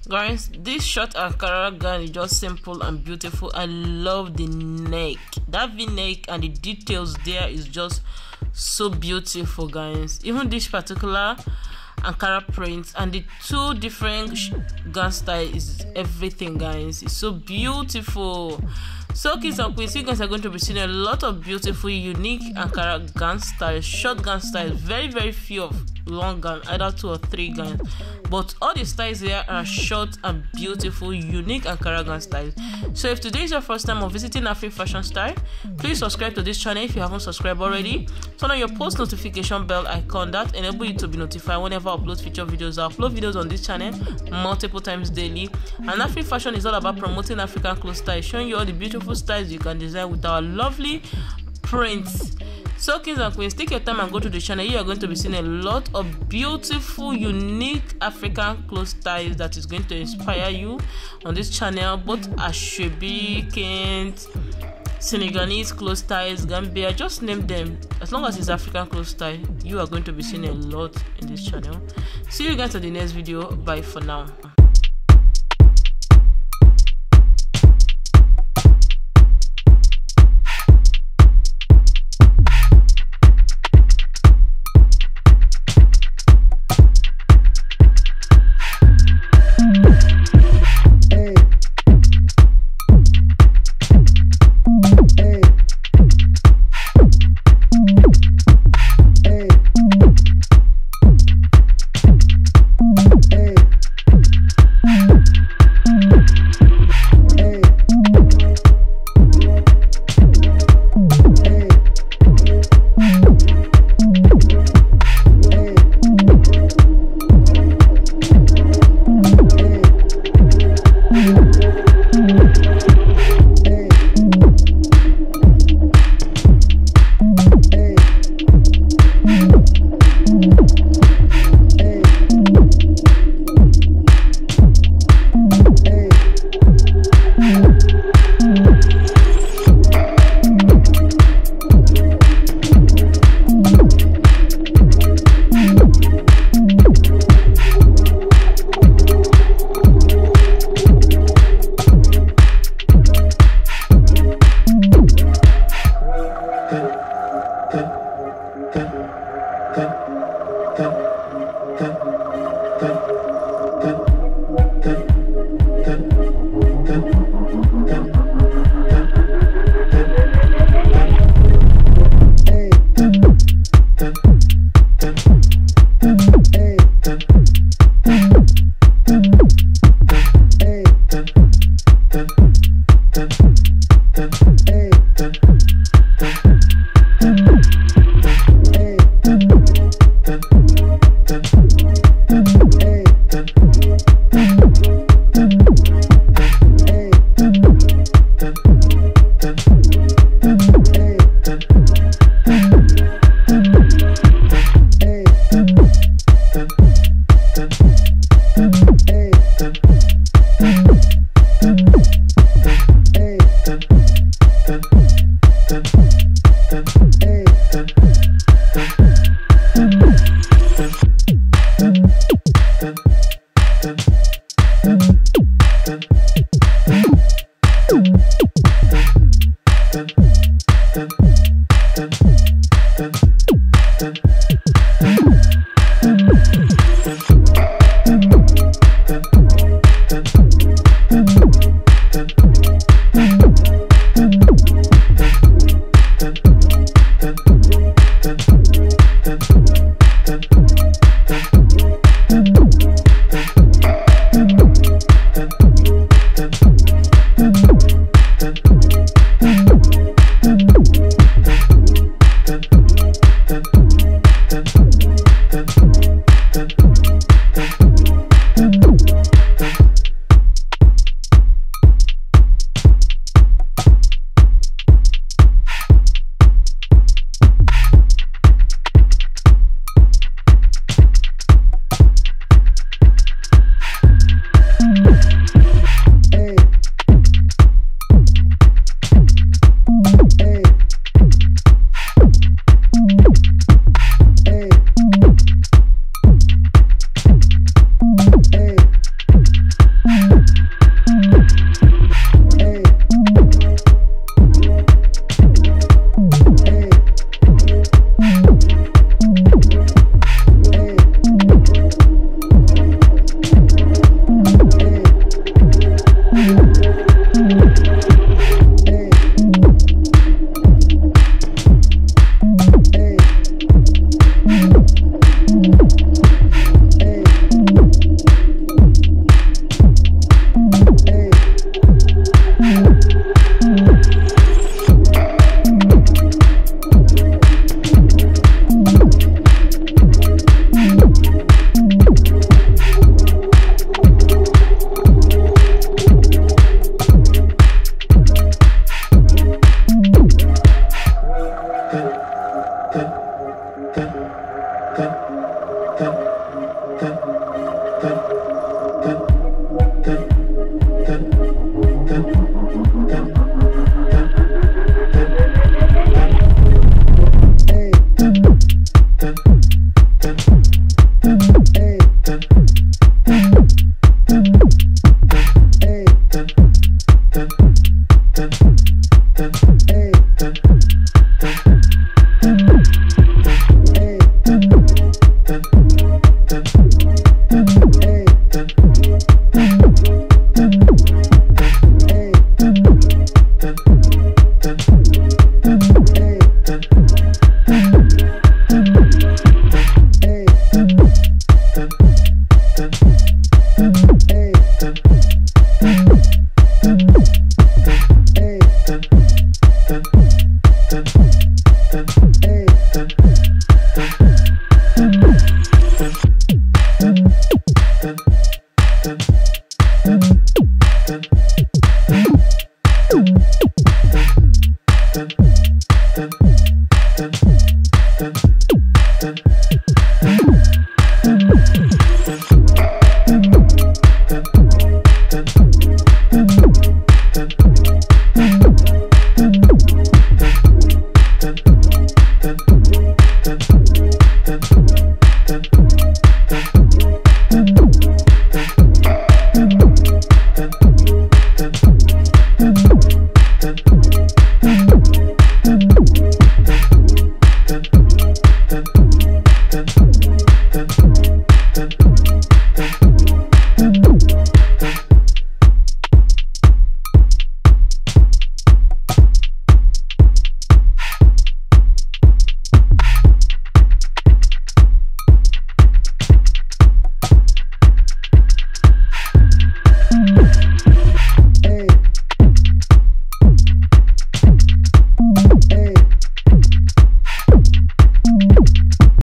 Guys, this short Ankara gown is just simple and beautiful. I love the neck. That v-neck and the details there is just so beautiful, guys. Even this particular Ankara print and the two different gown style is everything, guys. It's so beautiful. So kings and queens, you guys are going to be seeing a lot of beautiful, unique Ankara gown styles, short gown styles. Very few of long gown, either 2 or 3 gowns, but all the styles here are short and beautiful, unique Ankara gown styles. So if today is your first time of visiting Afri Fashion Style, please subscribe to this channel if you haven't subscribed already. Turn on your post notification bell icon, that enable you to be notified whenever I upload feature videos. I upload videos on this channel multiple times daily, and Afri Fashion is all about promoting African clothes style, showing you all the beautiful styles you can design with our lovely prints. So kings and queens, take your time and go to the channel. You are going to be seeing a lot of beautiful, unique African clothes styles that is going to inspire you on this channel. Both Asoebi, Kent, Senegalese clothes styles, Gambia, just name them. As long as it's African clothes style, you are going to be seeing a lot in this channel. See you guys at the next video. Bye for now. Hey.